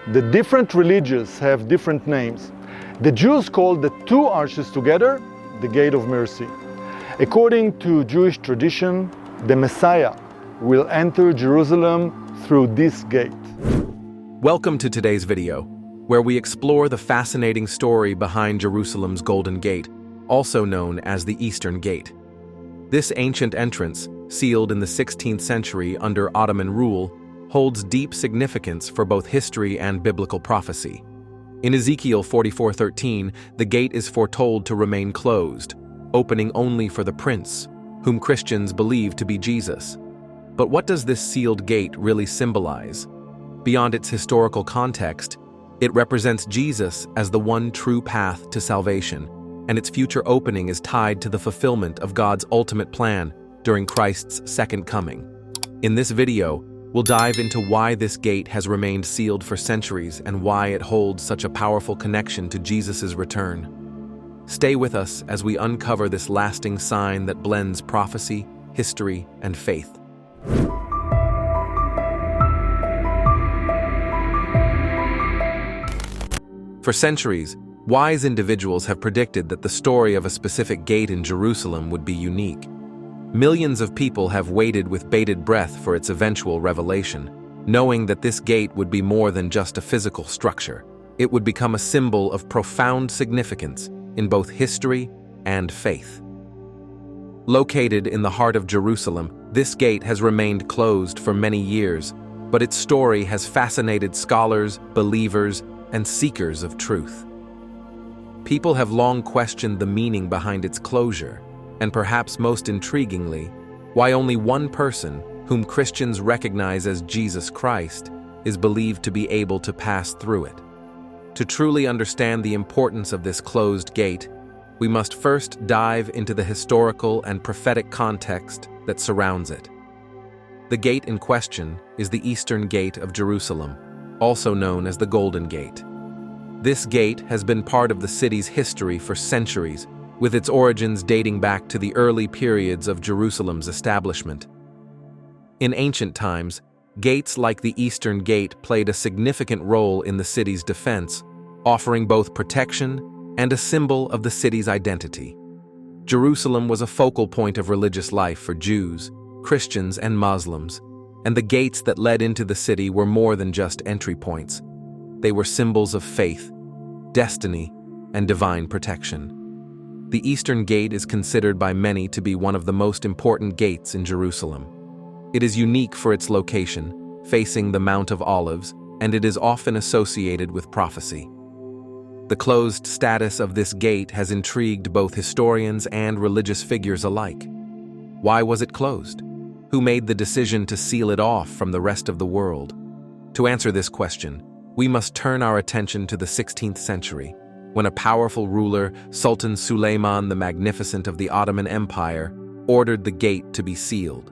The different religions have different names. The Jews call the two arches together the Gate of Mercy. According to Jewish tradition, the Messiah will enter Jerusalem through this gate. Welcome to today's video, where we explore the fascinating story behind Jerusalem's Golden Gate, also known as the Eastern Gate. This ancient entrance, sealed in the 16th century under Ottoman rule, holds deep significance for both history and biblical prophecy. In Ezekiel 44:13, the gate is foretold to remain closed, opening only for the prince, whom Christians believe to be Jesus. But what does this sealed gate really symbolize? Beyond its historical context, it represents Jesus as the one true path to salvation, and its future opening is tied to the fulfillment of God's ultimate plan during Christ's second coming. In this video, we'll dive into why this gate has remained sealed for centuries and why it holds such a powerful connection to Jesus' return. Stay with us as we uncover this lasting sign that blends prophecy, history, and faith. For centuries, wise individuals have predicted that the story of a specific gate in Jerusalem would be unique. Millions of people have waited with bated breath for its eventual revelation, knowing that this gate would be more than just a physical structure. It would become a symbol of profound significance in both history and faith. Located in the heart of Jerusalem, this gate has remained closed for many years, but its story has fascinated scholars, believers, and seekers of truth. People have long questioned the meaning behind its closure, and perhaps most intriguingly, why only one person, whom Christians recognize as Jesus Christ, is believed to be able to pass through it. To truly understand the importance of this closed gate, we must first dive into the historical and prophetic context that surrounds it. The gate in question is the Eastern Gate of Jerusalem, also known as the Golden Gate. This gate has been part of the city's history for centuries, with its origins dating back to the early periods of Jerusalem's establishment. In ancient times, gates like the Eastern Gate played a significant role in the city's defense, offering both protection and a symbol of the city's identity. Jerusalem was a focal point of religious life for Jews, Christians, and Muslims, and the gates that led into the city were more than just entry points. They were symbols of faith, destiny, and divine protection. The Eastern Gate is considered by many to be one of the most important gates in Jerusalem. It is unique for its location, facing the Mount of Olives, and it is often associated with prophecy. The closed status of this gate has intrigued both historians and religious figures alike. Why was it closed? Who made the decision to seal it off from the rest of the world? To answer this question, we must turn our attention to the 16th century, when a powerful ruler, Sultan Suleiman the Magnificent of the Ottoman Empire, ordered the gate to be sealed.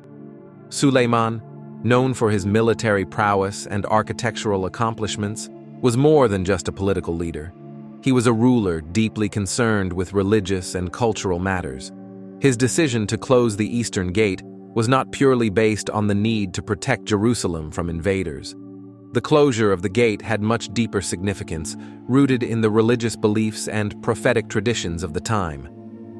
Suleiman, known for his military prowess and architectural accomplishments, was more than just a political leader. He was a ruler deeply concerned with religious and cultural matters. His decision to close the Eastern Gate was not purely based on the need to protect Jerusalem from invaders. The closure of the gate had much deeper significance, rooted in the religious beliefs and prophetic traditions of the time.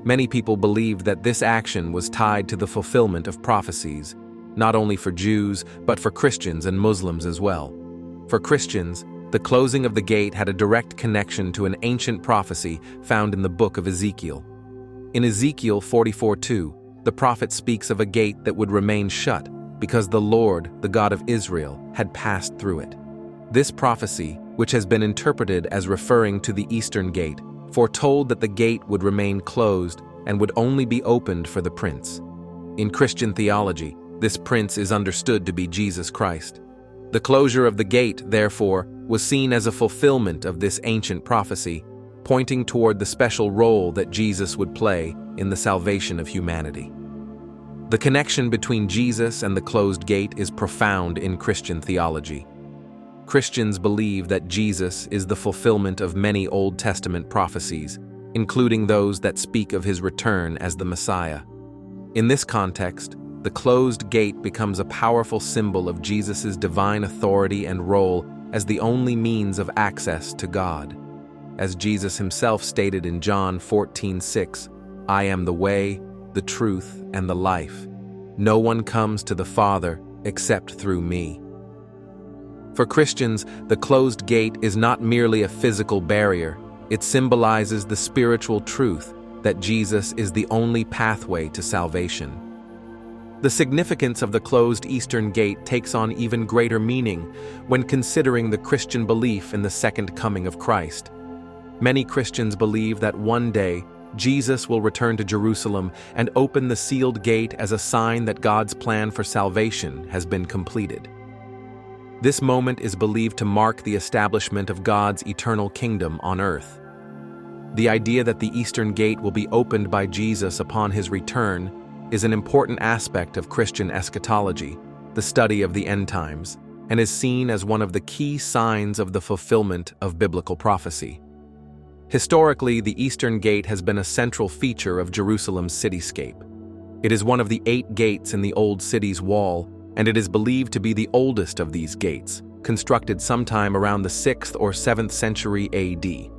Many people believed that this action was tied to the fulfillment of prophecies, not only for Jews, but for Christians and Muslims as well. For Christians, the closing of the gate had a direct connection to an ancient prophecy found in the book of Ezekiel. In Ezekiel 44:2, the prophet speaks of a gate that would remain shut because the Lord, the God of Israel, had passed through it. This prophecy, which has been interpreted as referring to the Eastern Gate, foretold that the gate would remain closed and would only be opened for the prince. In Christian theology, this prince is understood to be Jesus Christ. The closure of the gate, therefore, was seen as a fulfillment of this ancient prophecy, pointing toward the special role that Jesus would play in the salvation of humanity. The connection between Jesus and the closed gate is profound in Christian theology. Christians believe that Jesus is the fulfillment of many Old Testament prophecies, including those that speak of his return as the Messiah. In this context, the closed gate becomes a powerful symbol of Jesus' divine authority and role as the only means of access to God. As Jesus himself stated in John 14:6, "I am the way, the truth, and the life. No one comes to the Father except through me." For Christians, the closed gate is not merely a physical barrier, it symbolizes the spiritual truth that Jesus is the only pathway to salvation. The significance of the closed Eastern Gate takes on even greater meaning when considering the Christian belief in the second coming of Christ. Many Christians believe that one day, Jesus will return to Jerusalem and open the sealed gate as a sign that God's plan for salvation has been completed. This moment is believed to mark the establishment of God's eternal kingdom on earth. The idea that the Eastern Gate will be opened by Jesus upon his return is an important aspect of Christian eschatology, the study of the end times, and is seen as one of the key signs of the fulfillment of biblical prophecy. Historically, the Eastern Gate has been a central feature of Jerusalem's cityscape. It is one of the 8 gates in the Old City's wall, and it is believed to be the oldest of these gates, constructed sometime around the 6th or 7th century AD.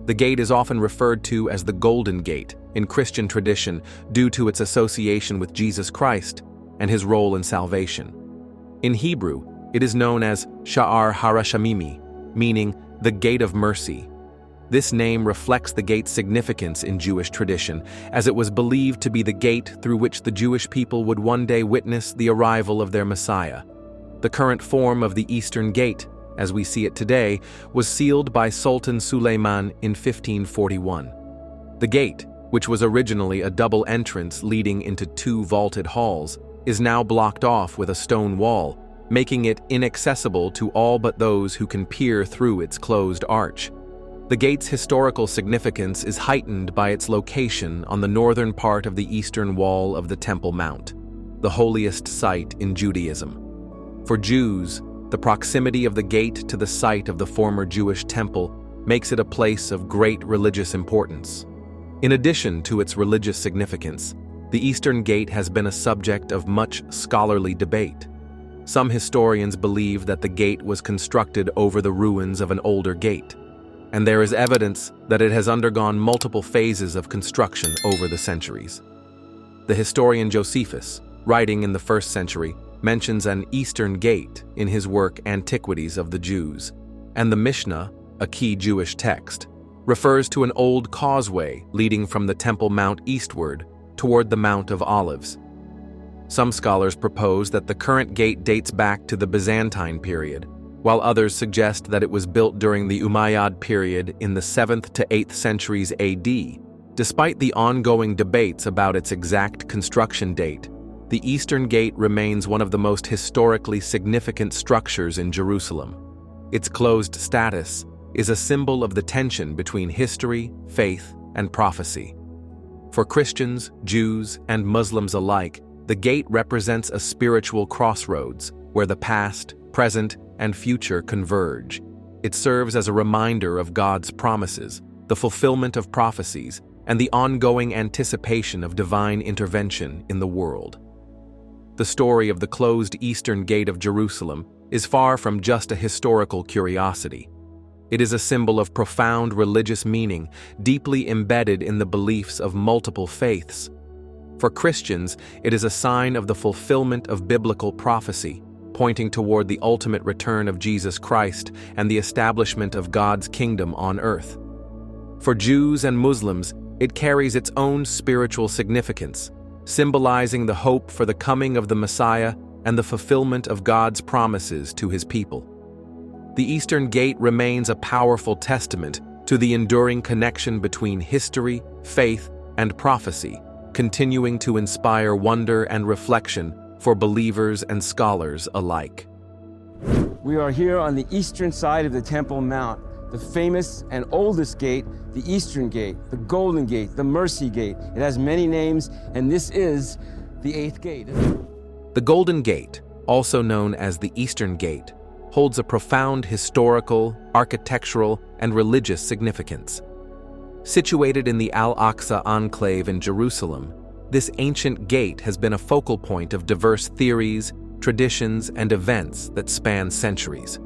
The gate is often referred to as the Golden Gate in Christian tradition due to its association with Jesus Christ and his role in salvation. In Hebrew, it is known as Sha'ar Harashamimi, meaning the Gate of Mercy. This name reflects the gate's significance in Jewish tradition, as it was believed to be the gate through which the Jewish people would one day witness the arrival of their Messiah. The current form of the Eastern Gate, as we see it today, was sealed by Sultan Suleiman in 1541. The gate, which was originally a double entrance leading into 2 vaulted halls, is now blocked off with a stone wall, making it inaccessible to all but those who can peer through its closed arch. The gate's historical significance is heightened by its location on the northern part of the eastern wall of the Temple Mount, the holiest site in Judaism. For Jews, the proximity of the gate to the site of the former Jewish temple makes it a place of great religious importance. In addition to its religious significance, the Eastern Gate has been a subject of much scholarly debate. Some historians believe that the gate was constructed over the ruins of an older gate, and there is evidence that it has undergone multiple phases of construction over the centuries. The historian Josephus, writing in the 1st century, mentions an Eastern Gate in his work Antiquities of the Jews, and the Mishnah, a key Jewish text, refers to an old causeway leading from the Temple Mount eastward toward the Mount of Olives. Some scholars propose that the current gate dates back to the Byzantine period, while others suggest that it was built during the Umayyad period in the 7th to 8th centuries AD. Despite the ongoing debates about its exact construction date, the Eastern Gate remains one of the most historically significant structures in Jerusalem. Its closed status is a symbol of the tension between history, faith, and prophecy. For Christians, Jews, and Muslims alike, the gate represents a spiritual crossroads where the past, present, and future converge. It serves as a reminder of God's promises, the fulfillment of prophecies, and the ongoing anticipation of divine intervention in the world. The story of the closed Eastern Gate of Jerusalem is far from just a historical curiosity. It is a symbol of profound religious meaning, deeply embedded in the beliefs of multiple faiths. For Christians, it is a sign of the fulfillment of biblical prophecy, pointing toward the ultimate return of Jesus Christ and the establishment of God's kingdom on earth. For Jews and Muslims, it carries its own spiritual significance, symbolizing the hope for the coming of the Messiah and the fulfillment of God's promises to his people. The Eastern Gate remains a powerful testament to the enduring connection between history, faith, and prophecy, continuing to inspire wonder and reflection for believers and scholars alike. We are here on the eastern side of the Temple Mount, the famous and oldest gate, the Eastern Gate, the Golden Gate, the Mercy Gate. It has many names, and this is the 8th gate. The Golden Gate, also known as the Eastern Gate, holds a profound historical, architectural, and religious significance. Situated in the Al-Aqsa enclave in Jerusalem, this ancient gate has been a focal point of diverse theories, traditions, and events that span centuries.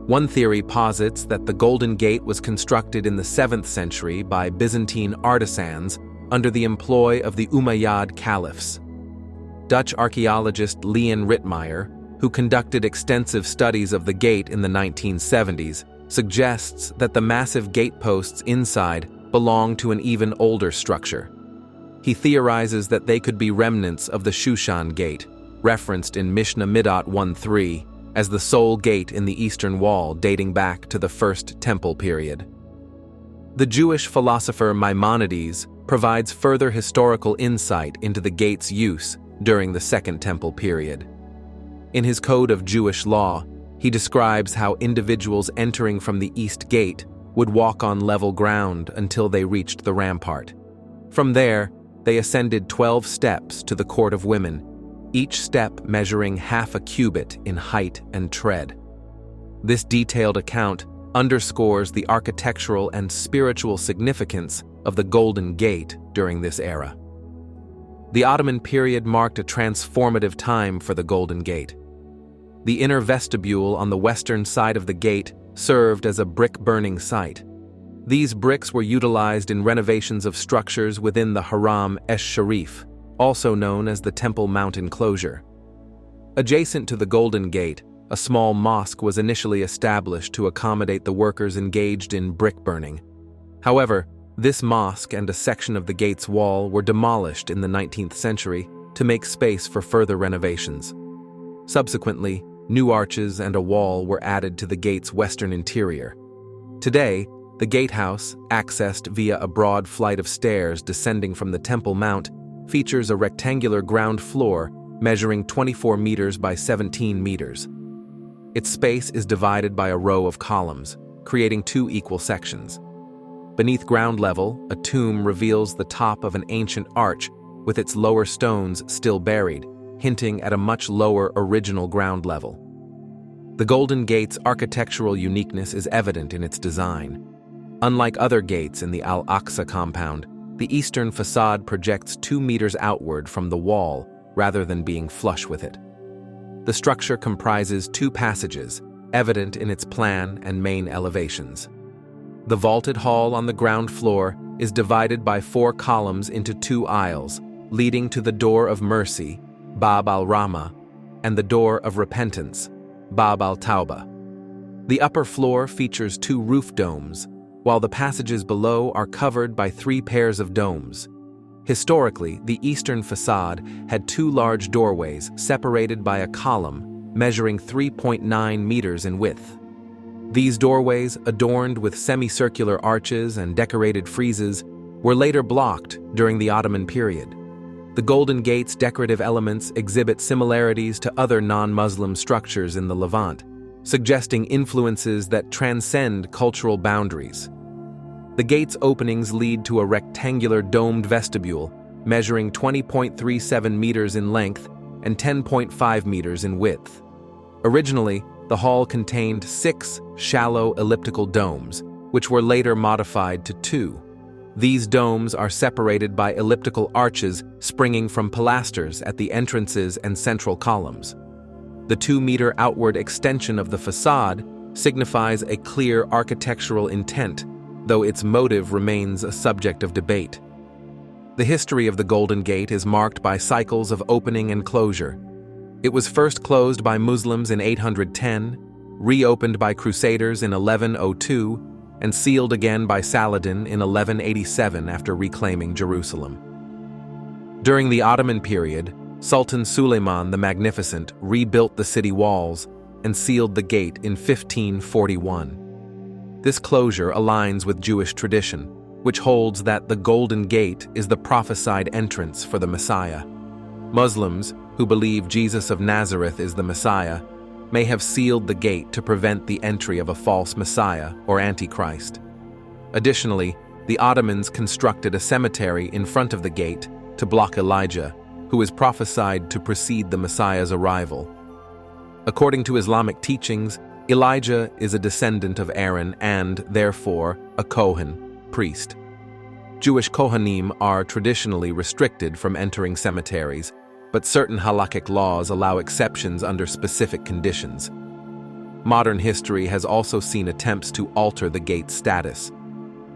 One theory posits that the Golden Gate was constructed in the 7th century by Byzantine artisans under the employ of the Umayyad caliphs. Dutch archaeologist Leon Rittmeyer, who conducted extensive studies of the gate in the 1970s, suggests that the massive gateposts inside belong to an even older structure. He theorizes that they could be remnants of the Shushan Gate, referenced in Mishnah Midot 1:3, as the sole gate in the eastern wall dating back to the First Temple period. The Jewish philosopher Maimonides provides further historical insight into the gate's use during the Second Temple period. In his Code of Jewish Law, he describes how individuals entering from the East Gate would walk on level ground until they reached the rampart. From there, they ascended 12 steps to the Court of Women, each step measuring half a cubit in height and tread. This detailed account underscores the architectural and spiritual significance of the Golden Gate during this era. The Ottoman period marked a transformative time for the Golden Gate. The inner vestibule on the western side of the gate served as a brick-burning site. These bricks were utilized in renovations of structures within the Haram esh-Sharif, also known as the Temple Mount enclosure. Adjacent to the Golden Gate, a small mosque was initially established to accommodate the workers engaged in brick burning. However, this mosque and a section of the gate's wall were demolished in the 19th century to make space for further renovations. Subsequently, new arches and a wall were added to the gate's western interior. Today, the gatehouse, accessed via a broad flight of stairs descending from the Temple Mount, features a rectangular ground floor measuring 24 meters by 17 meters. Its space is divided by a row of columns, creating 2 equal sections. Beneath ground level, a tomb reveals the top of an ancient arch with its lower stones still buried, hinting at a much lower original ground level. The Golden Gate's architectural uniqueness is evident in its design. Unlike other gates in the Al-Aqsa compound, the eastern facade projects 2 meters outward from the wall rather than being flush with it. The structure comprises 2 passages, evident in its plan and main elevations. The vaulted hall on the ground floor is divided by 4 columns into 2 aisles, leading to the Door of Mercy, Bab al-Rahma, and the Door of Repentance, Bab al-Tawbah. The upper floor features 2 roof domes, while the passages below are covered by 3 pairs of domes. Historically, the eastern facade had 2 large doorways separated by a column measuring 3.9 meters in width. These doorways, adorned with semicircular arches and decorated friezes, were later blocked during the Ottoman period. The Golden Gate's decorative elements exhibit similarities to other non-Muslim structures in the Levant, suggesting influences that transcend cultural boundaries. The gate's openings lead to a rectangular domed vestibule measuring 20.37 meters in length and 10.5 meters in width. Originally, the hall contained 6 shallow elliptical domes, which were later modified to 2. These domes are separated by elliptical arches springing from pilasters at the entrances and central columns. The 2-meter outward extension of the facade signifies a clear architectural intent, though its motive remains a subject of debate. The history of the Golden Gate is marked by cycles of opening and closure. It was first closed by Muslims in 810, reopened by Crusaders in 1102, and sealed again by Saladin in 1187 after reclaiming Jerusalem. During the Ottoman period, Sultan Suleiman the Magnificent rebuilt the city walls and sealed the gate in 1541. This closure aligns with Jewish tradition, which holds that the Golden Gate is the prophesied entrance for the Messiah. Muslims, who believe Jesus of Nazareth is the Messiah, may have sealed the gate to prevent the entry of a false Messiah or Antichrist. Additionally, the Ottomans constructed a cemetery in front of the gate to block Elijah, who is prophesied to precede the Messiah's arrival. According to Islamic teachings, Elijah is a descendant of Aaron and, therefore, a Kohen, priest. Jewish Kohanim are traditionally restricted from entering cemeteries, but certain halakhic laws allow exceptions under specific conditions. modern history has also seen attempts to alter the gate's status.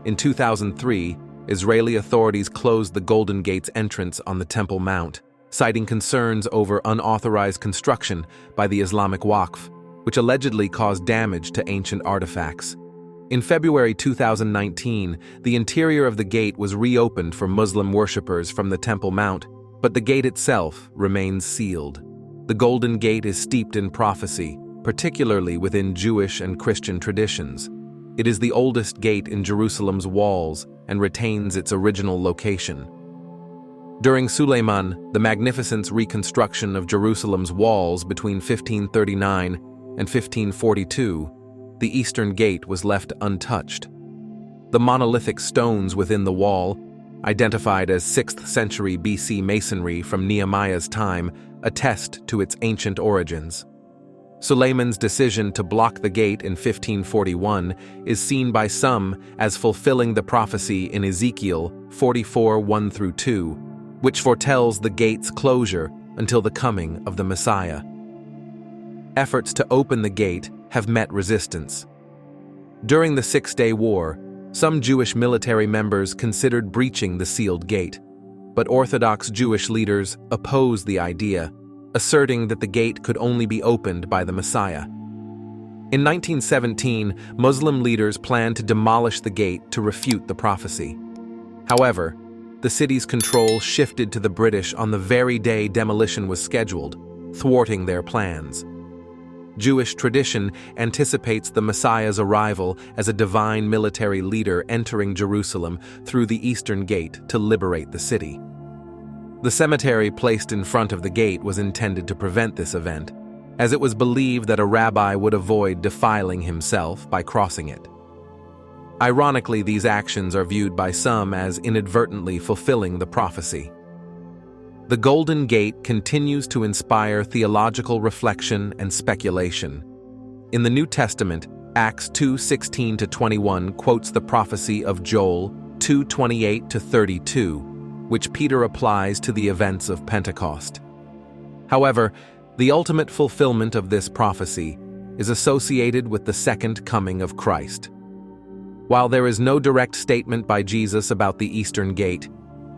In 2003, Israeli authorities closed the Golden Gate's entrance on the Temple Mount, citing concerns over unauthorized construction by the Islamic Waqf, which allegedly caused damage to ancient artifacts. In February 2019, the interior of the gate was reopened for Muslim worshippers from the Temple Mount, but the gate itself remains sealed. The Golden Gate is steeped in prophecy, particularly within Jewish and Christian traditions. It is the oldest gate in Jerusalem's walls and retains its original location. During Suleiman the Magnificent's reconstruction of Jerusalem's walls between 1539 and 1542, the Eastern Gate was left untouched. The monolithic stones within the wall, identified as 6th century BC masonry from Nehemiah's time, attest to its ancient origins. Suleiman's decision to block the gate in 1541 is seen by some as fulfilling the prophecy in Ezekiel 44:1-2, which foretells the gate's closure until the coming of the Messiah. Efforts to open the gate have met resistance. During the Six-Day War, some Jewish military members considered breaching the sealed gate, but Orthodox Jewish leaders opposed the idea, asserting that the gate could only be opened by the Messiah. In 1917, Muslim leaders planned to demolish the gate to refute the prophecy. However, the city's control shifted to the British on the very day demolition was scheduled, thwarting their plans. Jewish tradition anticipates the Messiah's arrival as a divine military leader entering Jerusalem through the Eastern Gate to liberate the city. The cemetery placed in front of the gate was intended to prevent this event, as it was believed that a rabbi would avoid defiling himself by crossing it. Ironically, these actions are viewed by some as inadvertently fulfilling the prophecy. The Golden Gate continues to inspire theological reflection and speculation. In the New Testament, Acts 2:16-21 quotes the prophecy of Joel 2:28-32, which Peter applies to the events of Pentecost. However, the ultimate fulfillment of this prophecy is associated with the second coming of Christ. While there is no direct statement by Jesus about the Eastern Gate,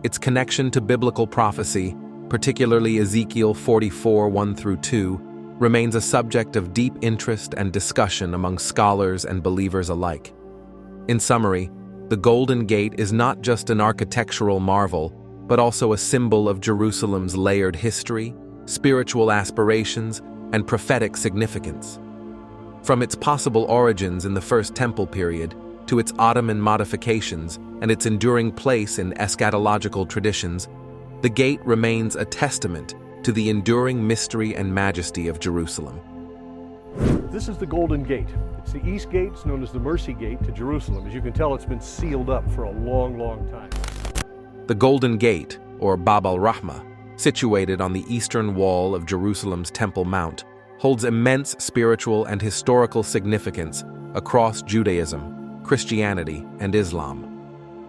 its connection to biblical prophecy, particularly Ezekiel 44:1-2, remains a subject of deep interest and discussion among scholars and believers alike. In summary, the Golden Gate is not just an architectural marvel, but also a symbol of Jerusalem's layered history, spiritual aspirations, and prophetic significance. From its possible origins in the First Temple period to its Ottoman modifications and its enduring place in eschatological traditions, the gate remains a testament to the enduring mystery and majesty of Jerusalem. This is the Golden Gate. It's the East Gate. It's known as the Mercy Gate to Jerusalem. As you can tell, it's been sealed up for a long, long time. The Golden Gate, or Bab al-Rahmah, situated on the eastern wall of Jerusalem's Temple Mount, holds immense spiritual and historical significance across Judaism, Christianity, and Islam.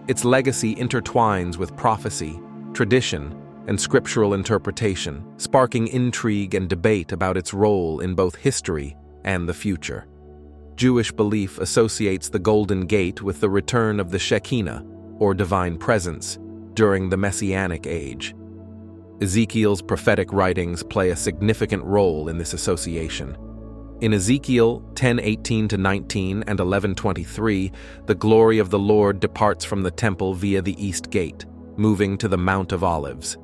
Its legacy intertwines with prophecy, tradition, and scriptural interpretation, sparking intrigue and debate about its role in both history and the future. Jewish belief associates the Golden Gate with the return of the Shekinah, or divine presence, during the Messianic age. Ezekiel's prophetic writings play a significant role in this association. In Ezekiel 10:18-19 and 11:23, the glory of the Lord departs from the temple via the East Gate, moving to the Mount of Olives.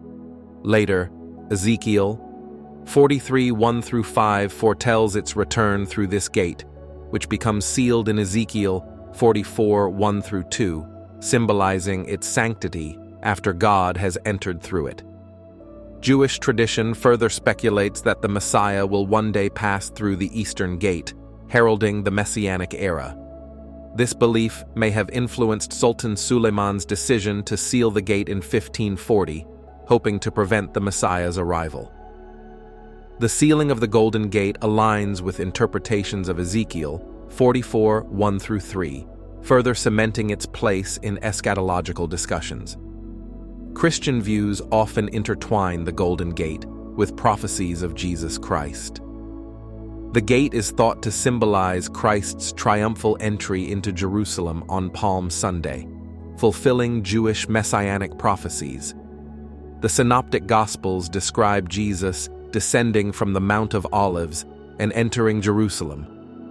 Later, Ezekiel 43:1-5 foretells its return through this gate, which becomes sealed in Ezekiel 44:1-2, symbolizing its sanctity after God has entered through it. Jewish tradition further speculates that the Messiah will one day pass through the Eastern Gate, heralding the Messianic era. This belief may have influenced Sultan Suleiman's decision to seal the gate in 1540, hoping to prevent the Messiah's arrival. The sealing of the Golden Gate aligns with interpretations of Ezekiel 44:1-3, further cementing its place in eschatological discussions. Christian views often intertwine the Golden Gate with prophecies of Jesus Christ. The gate is thought to symbolize Christ's triumphal entry into Jerusalem on Palm Sunday, fulfilling Jewish messianic prophecies. The Synoptic Gospels describe Jesus descending from the Mount of Olives and entering Jerusalem,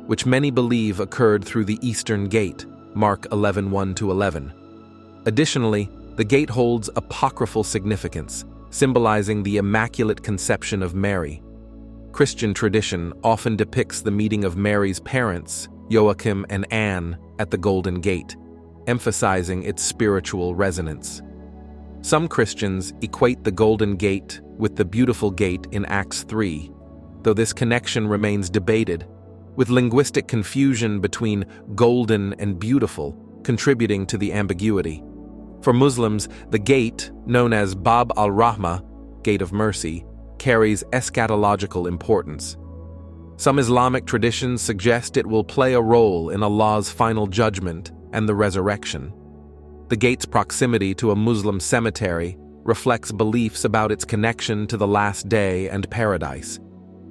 which many believe occurred through the Eastern Gate, Mark 11:1-11. Additionally, the gate holds apocryphal significance, symbolizing the Immaculate Conception of Mary. Christian tradition often depicts the meeting of Mary's parents, Joachim and Anne, at the Golden Gate, emphasizing its spiritual resonance. Some Christians equate the Golden Gate with the Beautiful Gate in Acts 3, though this connection remains debated, with linguistic confusion between golden and beautiful contributing to the ambiguity. For Muslims, the gate, known as Bab al-Rahmah, Gate of Mercy, carries eschatological importance. Some Islamic traditions suggest it will play a role in Allah's final judgment and the resurrection. The gate's proximity to a Muslim cemetery reflects beliefs about its connection to the Last Day and paradise.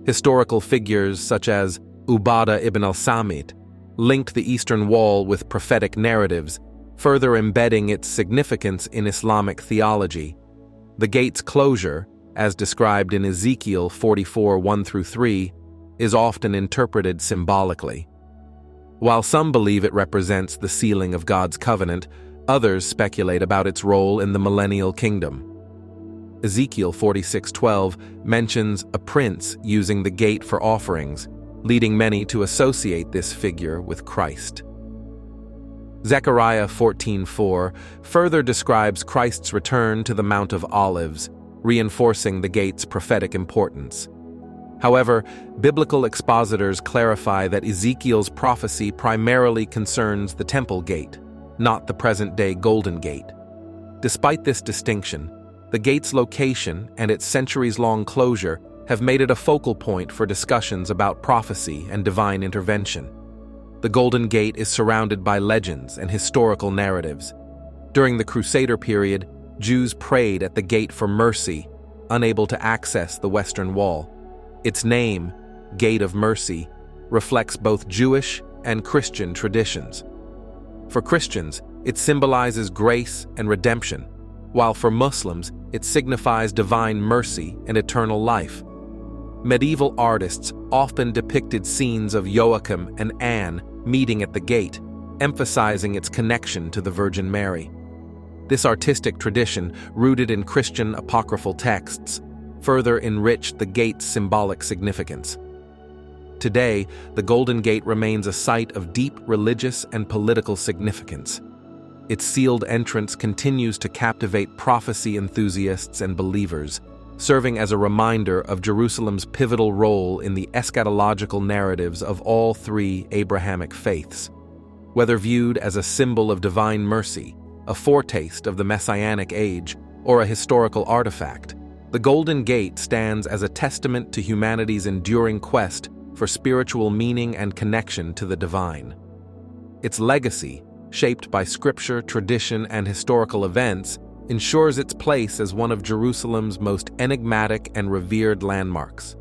Historical figures such as Ubadah ibn al-Samit linked the Eastern Wall with prophetic narratives, further embedding its significance in Islamic theology. The gate's closure, as described in Ezekiel 44:1-3, is often interpreted symbolically. While some believe it represents the sealing of God's covenant, others speculate about its role in the millennial kingdom. Ezekiel 46:12 mentions a prince using the gate for offerings, leading many to associate this figure with Christ. Zechariah 14:4 further describes Christ's return to the Mount of Olives, reinforcing the gate's prophetic importance. However, biblical expositors clarify that Ezekiel's prophecy primarily concerns the Temple Gate, not the present-day Golden Gate. Despite this distinction, the gate's location and its centuries-long closure have made it a focal point for discussions about prophecy and divine intervention. The Golden Gate is surrounded by legends and historical narratives. During the Crusader period, Jews prayed at the gate for mercy, unable to access the Western Wall. Its name, Gate of Mercy, reflects both Jewish and Christian traditions. For Christians, it symbolizes grace and redemption, while for Muslims, it signifies divine mercy and eternal life. Medieval artists often depicted scenes of Joachim and Anne meeting at the gate, emphasizing its connection to the Virgin Mary. This artistic tradition, rooted in Christian apocryphal texts, further enriched the gate's symbolic significance. Today, the Golden Gate remains a site of deep religious and political significance. Its sealed entrance continues to captivate prophecy enthusiasts and believers, serving as a reminder of Jerusalem's pivotal role in the eschatological narratives of all three Abrahamic faiths. Whether viewed as a symbol of divine mercy, a foretaste of the Messianic age, or a historical artifact, the Golden Gate stands as a testament to humanity's enduring quest for spiritual meaning and connection to the divine. Its legacy, shaped by scripture, tradition, and historical events, ensures its place as one of Jerusalem's most enigmatic and revered landmarks.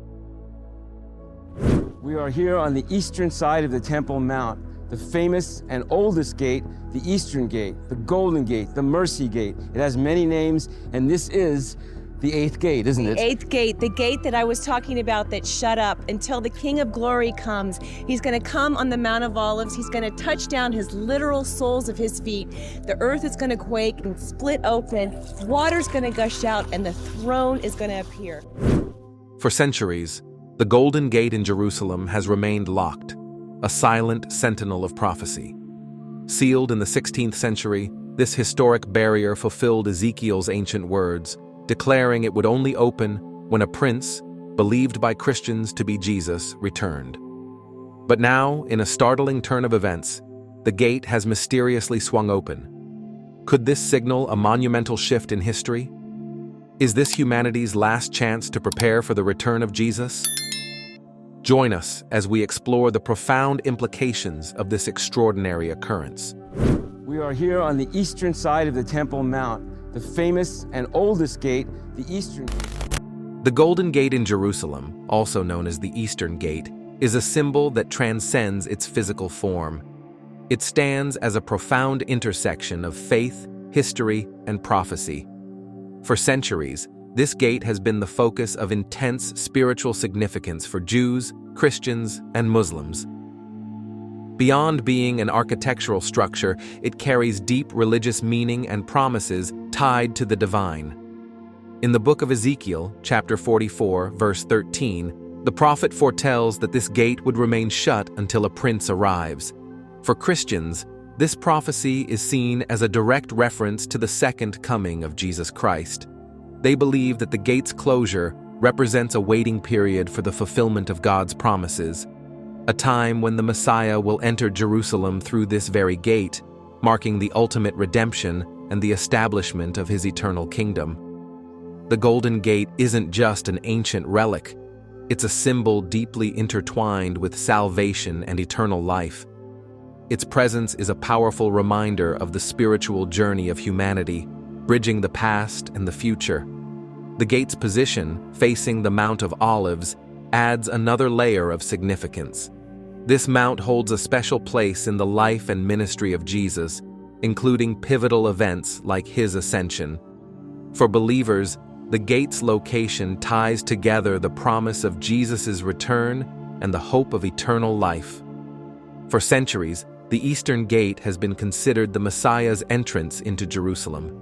We are here on the eastern side of the Temple Mount, the famous and oldest gate, the Eastern Gate, the Golden Gate, the Mercy Gate. It has many names, and this is the eighth gate, isn't it? The eighth gate, the gate that I was talking about that shut up until the King of Glory comes. He's going to come on the Mount of Olives. He's going to touch down his literal soles of his feet. The earth is going to quake and split open. Water's going to gush out, and the throne is going to appear. For centuries, the Golden Gate in Jerusalem has remained locked, a silent sentinel of prophecy. Sealed in the 16th century, this historic barrier fulfilled Ezekiel's ancient words, declaring it would only open when a prince, believed by Christians to be Jesus, returned. But now, in a startling turn of events, the gate has mysteriously swung open. Could this signal a monumental shift in history? Is this humanity's last chance to prepare for the return of Jesus? Join us as we explore the profound implications of this extraordinary occurrence. We are here on the eastern side of the Temple Mount, the famous and oldest gate, the Eastern Gate. The Golden Gate in Jerusalem, also known as the Eastern Gate, is a symbol that transcends its physical form. It stands as a profound intersection of faith, history, and prophecy. For centuries, this gate has been the focus of intense spiritual significance for Jews, Christians, and Muslims. Beyond being an architectural structure, it carries deep religious meaning and promises tied to the divine. In the book of Ezekiel, chapter 44, verse 13, the prophet foretells that this gate would remain shut until a prince arrives. For Christians, this prophecy is seen as a direct reference to the second coming of Jesus Christ. They believe that the gate's closure represents a waiting period for the fulfillment of God's promises, a time when the Messiah will enter Jerusalem through this very gate, marking the ultimate redemption and the establishment of his eternal kingdom. The Golden Gate isn't just an ancient relic, it's a symbol deeply intertwined with salvation and eternal life. Its presence is a powerful reminder of the spiritual journey of humanity, bridging the past and the future. The gate's position, facing the Mount of Olives, adds another layer of significance. This mount holds a special place in the life and ministry of Jesus, including pivotal events like his ascension. For believers, the gate's location ties together the promise of Jesus' return and the hope of eternal life. For centuries, the Eastern Gate has been considered the Messiah's entrance into Jerusalem.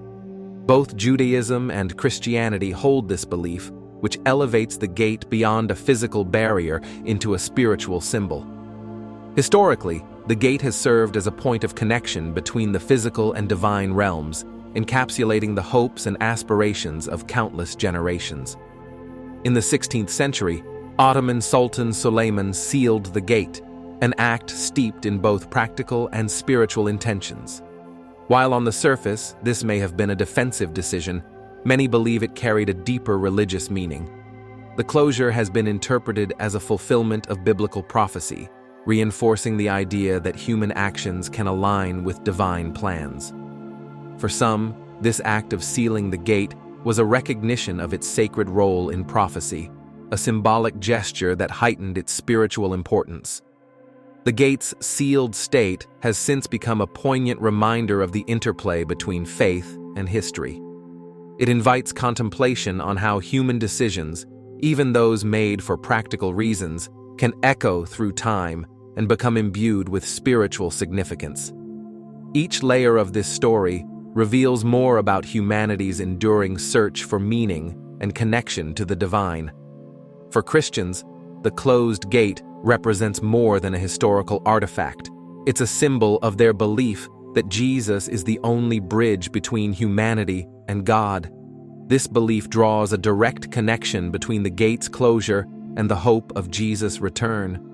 Both Judaism and Christianity hold this belief, which elevates the gate beyond a physical barrier into a spiritual symbol. Historically, the gate has served as a point of connection between the physical and divine realms, encapsulating the hopes and aspirations of countless generations. In the 16th century, Ottoman Sultan Suleiman sealed the gate, an act steeped in both practical and spiritual intentions. While on the surface, this may have been a defensive decision, many believe it carried a deeper religious meaning. The closure has been interpreted as a fulfillment of biblical prophecy, reinforcing the idea that human actions can align with divine plans. For some, this act of sealing the gate was a recognition of its sacred role in prophecy, a symbolic gesture that heightened its spiritual importance. The gate's sealed state has since become a poignant reminder of the interplay between faith and history. It invites contemplation on how human decisions, even those made for practical reasons, can echo through time and become imbued with spiritual significance. Each layer of this story reveals more about humanity's enduring search for meaning and connection to the divine. For Christians, the closed gate represents more than a historical artifact. It's a symbol of their belief that Jesus is the only bridge between humanity and God. This belief draws a direct connection between the gate's closure and the hope of Jesus' return.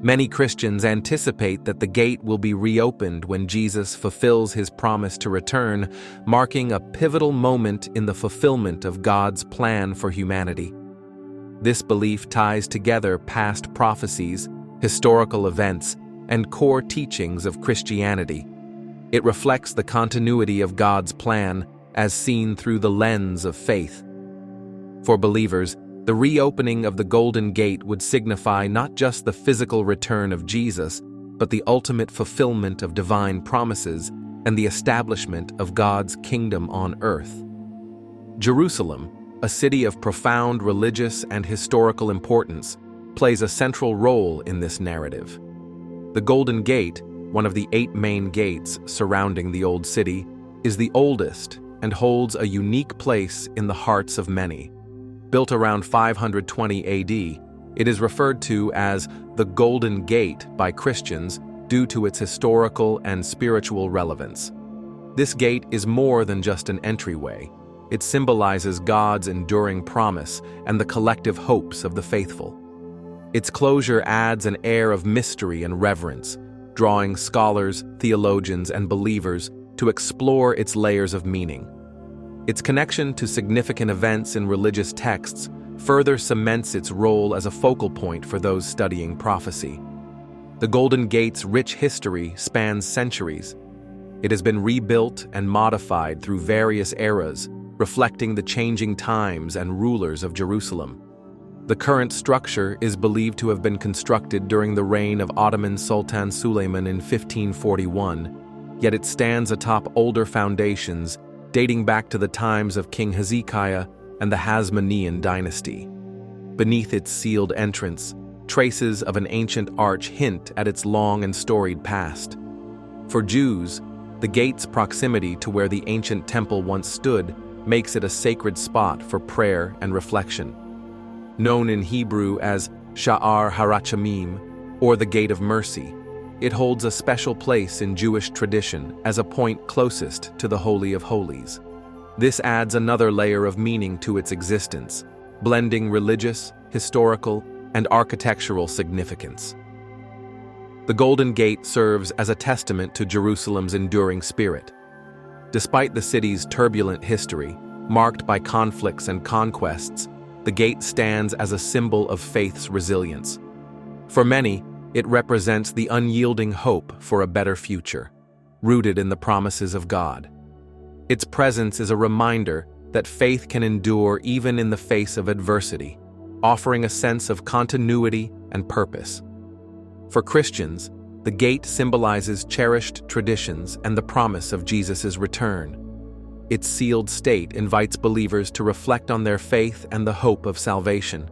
Many Christians anticipate that the gate will be reopened when Jesus fulfills his promise to return, marking a pivotal moment in the fulfillment of God's plan for humanity. This belief ties together past prophecies, historical events, and core teachings of Christianity. It reflects the continuity of God's plan as seen through the lens of faith. For believers, the reopening of the Golden Gate would signify not just the physical return of Jesus, but the ultimate fulfillment of divine promises and the establishment of God's kingdom on earth. Jerusalem, a city of profound religious and historical importance, plays a central role in this narrative. The Golden Gate, one of the 8 main gates surrounding the Old City, is the oldest and holds a unique place in the hearts of many. Built around 520 AD, it is referred to as the Golden Gate by Christians due to its historical and spiritual relevance. This gate is more than just an entryway. It symbolizes God's enduring promise and the collective hopes of the faithful. Its closure adds an air of mystery and reverence, drawing scholars, theologians, and believers to explore its layers of meaning. Its connection to significant events in religious texts further cements its role as a focal point for those studying prophecy. The Golden Gate's rich history spans centuries. It has been rebuilt and modified through various eras, reflecting the changing times and rulers of Jerusalem. The current structure is believed to have been constructed during the reign of Ottoman Sultan Suleiman in 1541, yet it stands atop older foundations dating back to the times of King Hezekiah and the Hasmonean dynasty. Beneath its sealed entrance, traces of an ancient arch hint at its long and storied past. For Jews, the gate's proximity to where the ancient temple once stood makes it a sacred spot for prayer and reflection. Known in Hebrew as Sha'ar Harachamim, or the Gate of Mercy, it holds a special place in Jewish tradition as a point closest to the Holy of Holies. This adds another layer of meaning to its existence, blending religious, historical, and architectural significance. The Golden Gate serves as a testament to Jerusalem's enduring spirit. Despite the city's turbulent history, marked by conflicts and conquests, the gate stands as a symbol of faith's resilience. For many, it represents the unyielding hope for a better future, rooted in the promises of God. Its presence is a reminder that faith can endure even in the face of adversity, offering a sense of continuity and purpose. For Christians, the gate symbolizes cherished traditions and the promise of Jesus' return. Its sealed state invites believers to reflect on their faith and the hope of salvation.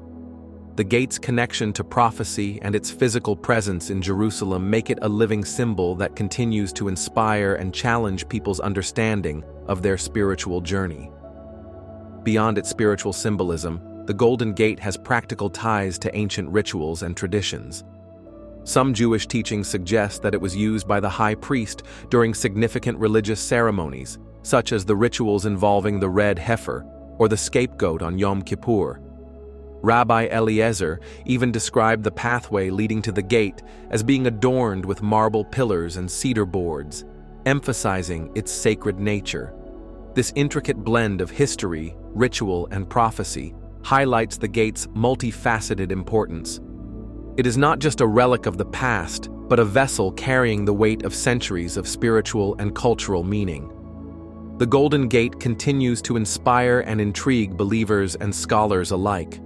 The gate's connection to prophecy and its physical presence in Jerusalem make it a living symbol that continues to inspire and challenge people's understanding of their spiritual journey. Beyond its spiritual symbolism, the Golden Gate has practical ties to ancient rituals and traditions. Some Jewish teachings suggest that it was used by the high priest during significant religious ceremonies, such as the rituals involving the red heifer or the scapegoat on Yom Kippur. Rabbi Eliezer even described the pathway leading to the gate as being adorned with marble pillars and cedar boards, emphasizing its sacred nature. This intricate blend of history, ritual, and prophecy highlights the gate's multifaceted importance. It is not just a relic of the past, but a vessel carrying the weight of centuries of spiritual and cultural meaning. The Golden Gate continues to inspire and intrigue believers and scholars alike.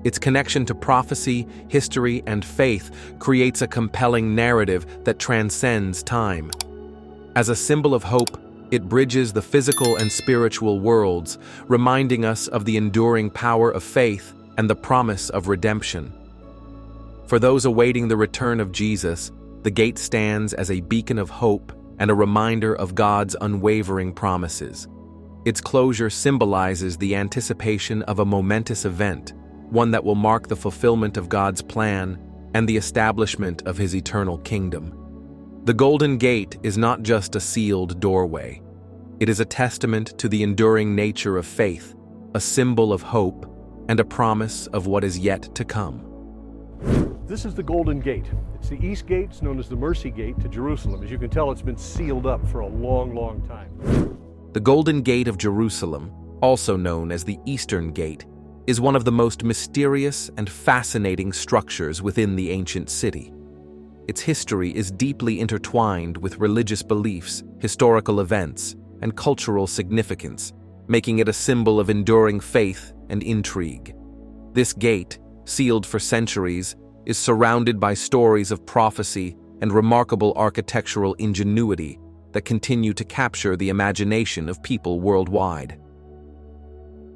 Its connection to prophecy, history, and faith creates a compelling narrative that transcends time. As a symbol of hope, it bridges the physical and spiritual worlds, reminding us of the enduring power of faith and the promise of redemption. For those awaiting the return of Jesus, the gate stands as a beacon of hope and a reminder of God's unwavering promises. Its closure symbolizes the anticipation of a momentous event, one that will mark the fulfillment of God's plan and the establishment of His eternal kingdom. The Golden Gate is not just a sealed doorway. It is a testament to the enduring nature of faith, a symbol of hope, and a promise of what is yet to come. This is the Golden Gate. It's the east gate. It's known as the Mercy Gate to Jerusalem. As you can tell, it's been sealed up for a long, long time. The Golden Gate of Jerusalem, also known as the Eastern Gate, is one of the most mysterious and fascinating structures within the ancient city. Its history is deeply intertwined with religious beliefs, historical events, and cultural significance, making it a symbol of enduring faith and intrigue. This gate, sealed for centuries, is surrounded by stories of prophecy and remarkable architectural ingenuity that continue to capture the imagination of people worldwide.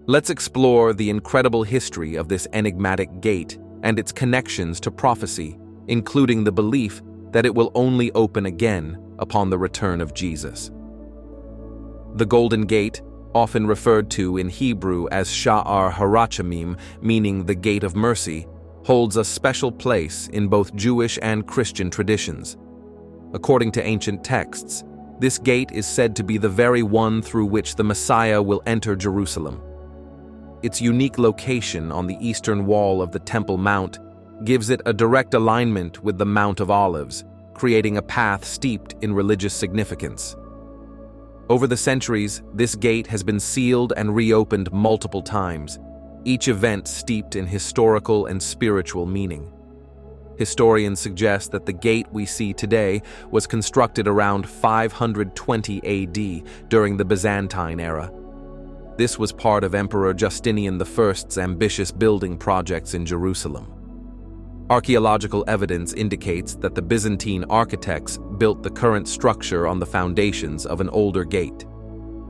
Let's explore the incredible history of this enigmatic gate and its connections to prophecy, including the belief that it will only open again upon the return of Jesus. The Golden Gate, often referred to in Hebrew as Sha'ar Harachamim, meaning the Gate of Mercy, holds a special place in both Jewish and Christian traditions. According to ancient texts, this gate is said to be the very one through which the Messiah will enter Jerusalem. Its unique location on the eastern wall of the Temple Mount gives it a direct alignment with the Mount of Olives, creating a path steeped in religious significance. Over the centuries, this gate has been sealed and reopened multiple times, each event steeped in historical and spiritual meaning. Historians suggest that the gate we see today was constructed around 520 AD during the Byzantine era. This was part of Emperor Justinian I's ambitious building projects in Jerusalem. Archaeological evidence indicates that the Byzantine architects built the current structure on the foundations of an older gate.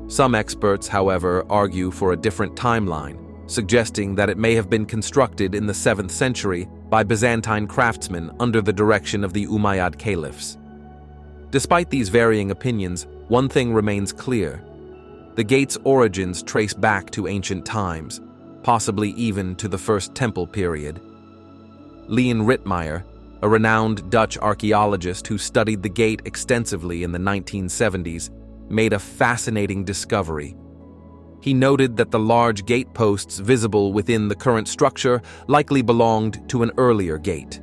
Some experts, however, argue for a different timeline, suggesting that it may have been constructed in the 7th century by Byzantine craftsmen under the direction of the Umayyad caliphs. Despite these varying opinions, one thing remains clear. The gate's origins trace back to ancient times, possibly even to the First Temple period. Leon Rittmeyer, a renowned Dutch archaeologist who studied the gate extensively in the 1970s, made a fascinating discovery. He noted that the large gate posts visible within the current structure likely belonged to an earlier gate.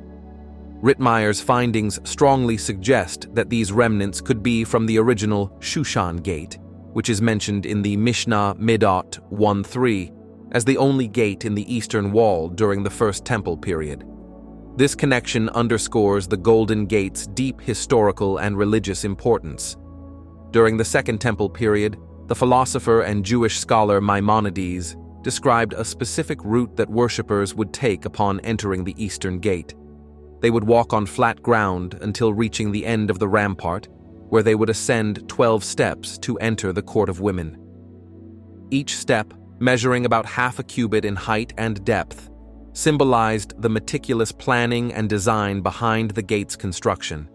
Rittmeyer's findings strongly suggest that these remnants could be from the original Shushan gate, which is mentioned in the Mishnah Midot 1:3 as the only gate in the eastern wall during the First Temple period. This connection underscores the Golden Gate's deep historical and religious importance. During the Second Temple period, the philosopher and Jewish scholar Maimonides described a specific route that worshippers would take upon entering the Eastern Gate. They would walk on flat ground until reaching the end of the rampart, where they would ascend 12 steps to enter the Court of Women. Each step, measuring about half a cubit in height and depth, symbolized the meticulous planning and design behind the gate's construction.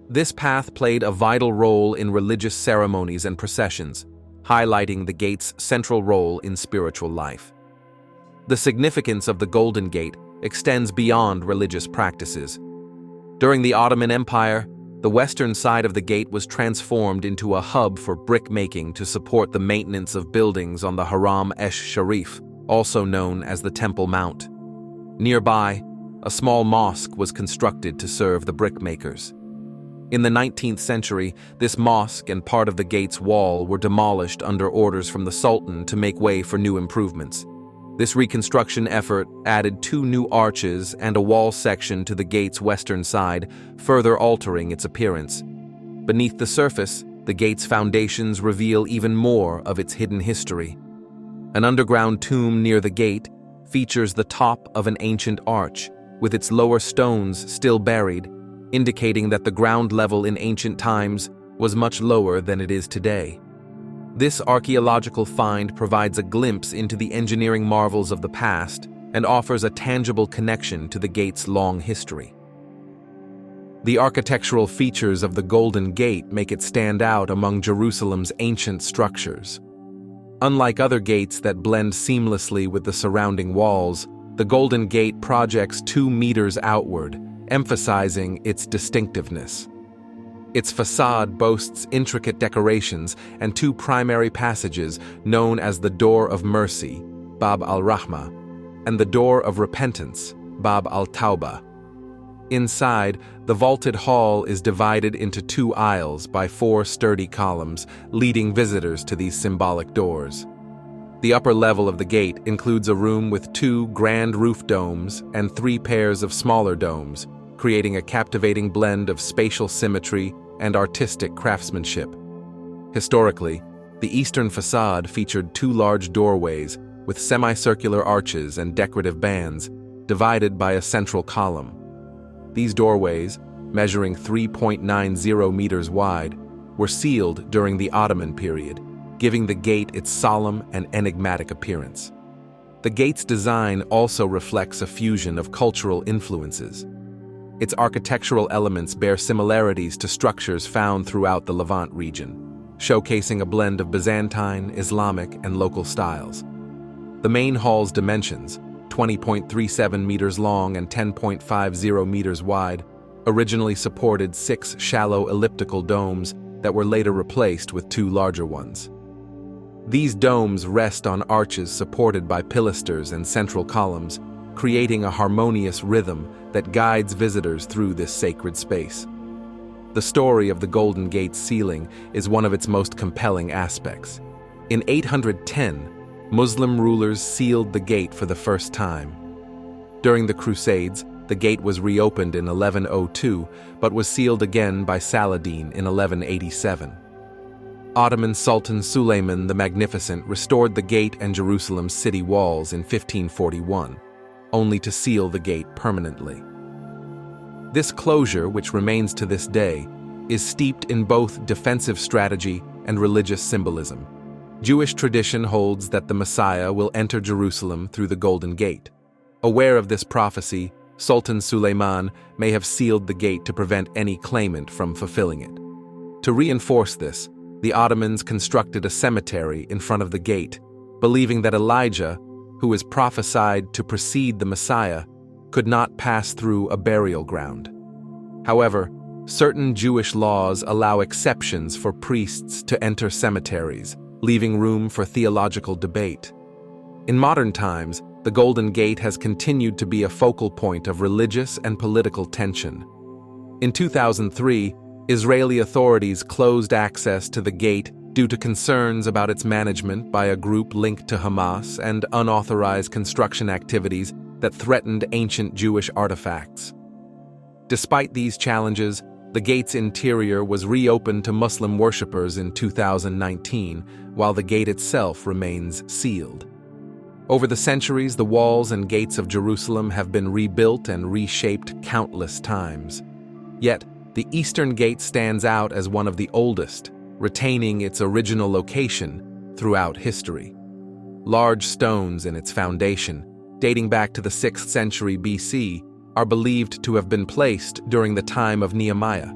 This path played a vital role in religious ceremonies and processions, highlighting the gate's central role in spiritual life. The significance of the Golden Gate extends beyond religious practices. During the Ottoman Empire, the western side of the gate was transformed into a hub for brick-making to support the maintenance of buildings on the Haram esh-Sharif, also known as the Temple Mount. Nearby, a small mosque was constructed to serve the brickmakers. In the 19th century, this mosque and part of the gate's wall were demolished under orders from the Sultan to make way for new improvements. This reconstruction effort added 2 new arches and a wall section to the gate's western side, further altering its appearance. Beneath the surface, the gate's foundations reveal even more of its hidden history. An underground tomb near the gate features the top of an ancient arch, with its lower stones still buried, indicating that the ground level in ancient times was much lower than it is today. This archaeological find provides a glimpse into the engineering marvels of the past and offers a tangible connection to the gate's long history. The architectural features of the Golden Gate make it stand out among Jerusalem's ancient structures. Unlike other gates that blend seamlessly with the surrounding walls, the Golden Gate projects 2 meters outward, emphasizing its distinctiveness. Its facade boasts intricate decorations and 2 primary passages known as the Door of Mercy, Bab al-Rahmah, and the Door of Repentance, Bab al-Tawbah. Inside, the vaulted hall is divided into 2 aisles by 4 sturdy columns, leading visitors to these symbolic doors. The upper level of the gate includes a room with 2 grand roof domes and 3 pairs of smaller domes, creating a captivating blend of spatial symmetry and artistic craftsmanship. Historically, the eastern facade featured 2 large doorways with semicircular arches and decorative bands, divided by a central column. These doorways, measuring 3.90 meters wide, were sealed during the Ottoman period, giving the gate its solemn and enigmatic appearance. The gate's design also reflects a fusion of cultural influences. Its architectural elements bear similarities to structures found throughout the Levant region, showcasing a blend of Byzantine, Islamic, and local styles. The main hall's dimensions, 20.37 meters long and 10.50 meters wide, originally supported 6 shallow elliptical domes that were later replaced with 2 larger ones. These domes rest on arches supported by pilasters and central columns, creating a harmonious rhythm that guides visitors through this sacred space. The story of the Golden Gate's ceiling is one of its most compelling aspects. In 810, Muslim rulers sealed the gate for the first time. During the Crusades, the gate was reopened in 1102, but was sealed again by Saladin in 1187. Ottoman Sultan Suleiman the Magnificent restored the gate and Jerusalem's city walls in 1541, only to seal the gate permanently. This closure, which remains to this day, is steeped in both defensive strategy and religious symbolism. Jewish tradition holds that the Messiah will enter Jerusalem through the Golden Gate. Aware of this prophecy, Sultan Suleiman may have sealed the gate to prevent any claimant from fulfilling it. To reinforce this, the Ottomans constructed a cemetery in front of the gate, believing that Elijah, who is prophesied to precede the Messiah, could not pass through a burial ground. However, certain Jewish laws allow exceptions for priests to enter cemeteries, leaving room for theological debate. In modern times, the Golden Gate has continued to be a focal point of religious and political tension. In 2003, Israeli authorities closed access to the gate due to concerns about its management by a group linked to Hamas and unauthorized construction activities that threatened ancient Jewish artifacts. Despite these challenges, the gate's interior was reopened to Muslim worshippers in 2019, while the gate itself remains sealed. Over the centuries, the walls and gates of Jerusalem have been rebuilt and reshaped countless times. Yet, the Eastern Gate stands out as one of the oldest, retaining its original location throughout history. Large stones in its foundation, dating back to the 6th century BC, are believed to have been placed during the time of Nehemiah,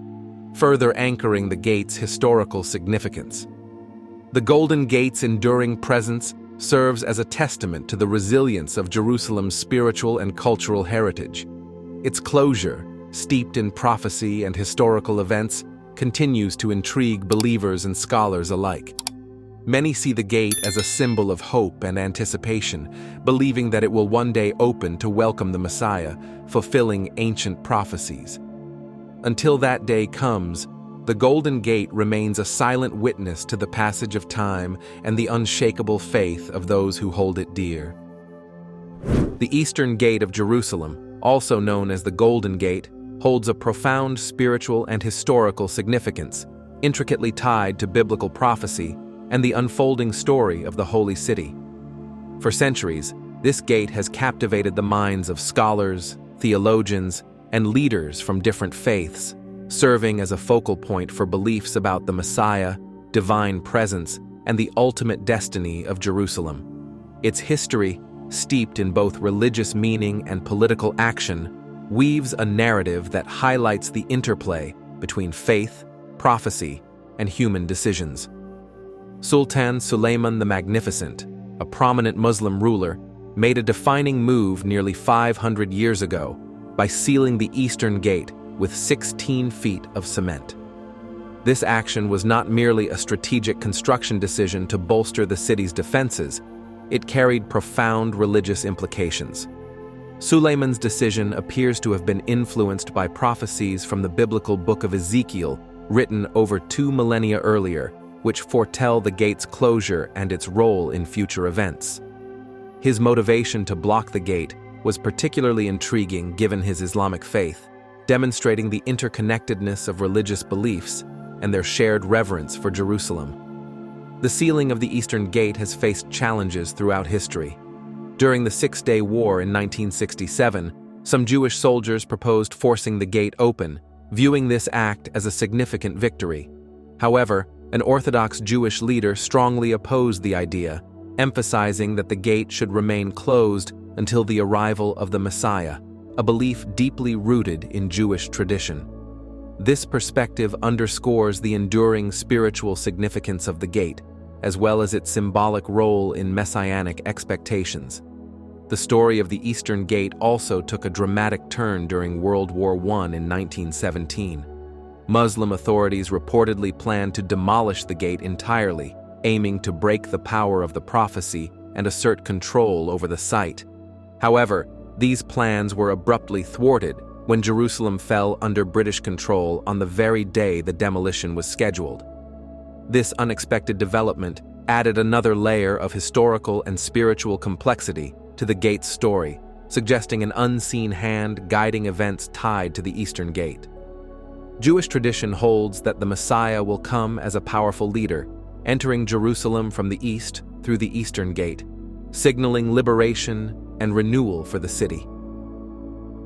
further anchoring the gate's historical significance. The Golden Gate's enduring presence serves as a testament to the resilience of Jerusalem's spiritual and cultural heritage. Its closure, steeped in prophecy and historical events, continues to intrigue believers and scholars alike. Many see the gate as a symbol of hope and anticipation, believing that it will one day open to welcome the Messiah, fulfilling ancient prophecies. Until that day comes, the Golden Gate remains a silent witness to the passage of time and the unshakable faith of those who hold it dear. The Eastern Gate of Jerusalem, also known as the Golden Gate, holds a profound spiritual and historical significance, intricately tied to biblical prophecy and the unfolding story of the Holy City. For centuries, this gate has captivated the minds of scholars, theologians, and leaders from different faiths, serving as a focal point for beliefs about the Messiah, divine presence, and the ultimate destiny of Jerusalem. Its history, steeped in both religious meaning and political action, weaves a narrative that highlights the interplay between faith, prophecy, and human decisions. Sultan Suleiman the Magnificent, a prominent Muslim ruler, made a defining move nearly 500 years ago by sealing the Eastern Gate with 16 feet of cement. This action was not merely a strategic construction decision to bolster the city's defenses, it carried profound religious implications. Suleiman's decision appears to have been influenced by prophecies from the biblical book of Ezekiel, written over 2 millennia earlier, which foretell the gate's closure and its role in future events. His motivation to block the gate was particularly intriguing given his Islamic faith, demonstrating the interconnectedness of religious beliefs and their shared reverence for Jerusalem. The sealing of the Eastern Gate has faced challenges throughout history. During the Six-Day War in 1967, some Jewish soldiers proposed forcing the gate open, viewing this act as a significant victory. However, an Orthodox Jewish leader strongly opposed the idea, emphasizing that the gate should remain closed until the arrival of the Messiah, a belief deeply rooted in Jewish tradition. This perspective underscores the enduring spiritual significance of the gate, as well as its symbolic role in Messianic expectations. The story of the Eastern Gate also took a dramatic turn during World War I in 1917. Muslim authorities reportedly planned to demolish the gate entirely, aiming to break the power of the prophecy and assert control over the site. However, these plans were abruptly thwarted when Jerusalem fell under British control on the very day the demolition was scheduled. This unexpected development added another layer of historical and spiritual complexity to the gate's story, suggesting an unseen hand guiding events tied to the Eastern Gate. Jewish tradition holds that the Messiah will come as a powerful leader, entering Jerusalem from the east through the Eastern Gate, signaling liberation and renewal for the city.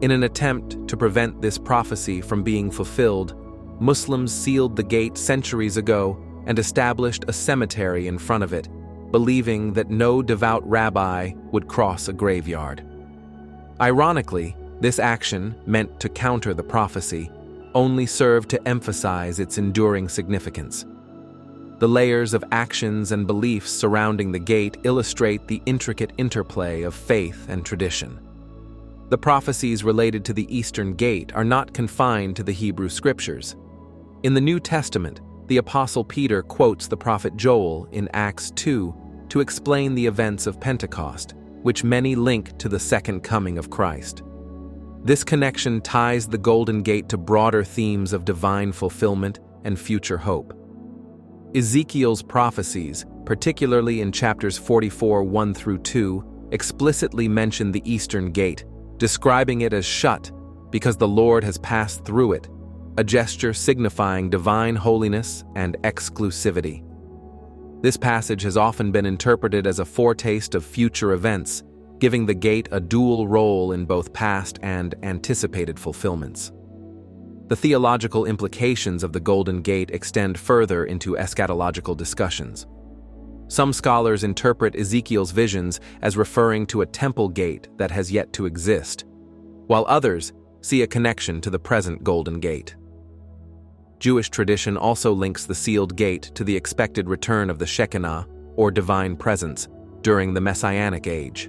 In an attempt to prevent this prophecy from being fulfilled, Muslims sealed the gate centuries ago and established a cemetery in front of it, believing that no devout rabbi would cross a graveyard. Ironically, this action, meant to counter the prophecy, only served to emphasize its enduring significance. The layers of actions and beliefs surrounding the gate illustrate the intricate interplay of faith and tradition. The prophecies related to the Eastern Gate are not confined to the Hebrew Scriptures. In the New Testament, the Apostle Peter quotes the prophet Joel in Acts 2 to explain the events of Pentecost, which many link to the second coming of Christ. This connection ties the Golden Gate to broader themes of divine fulfillment and future hope. Ezekiel's prophecies, particularly in chapters 44, 1 through 2, explicitly mention the Eastern Gate, describing it as shut because the Lord has passed through it, a gesture signifying divine holiness and exclusivity. This passage has often been interpreted as a foretaste of future events, giving the gate a dual role in both past and anticipated fulfillments. The theological implications of the Golden Gate extend further into eschatological discussions. Some scholars interpret Ezekiel's visions as referring to a temple gate that has yet to exist, while others see a connection to the present Golden Gate. Jewish tradition also links the sealed gate to the expected return of the Shekinah, or divine presence, during the Messianic age.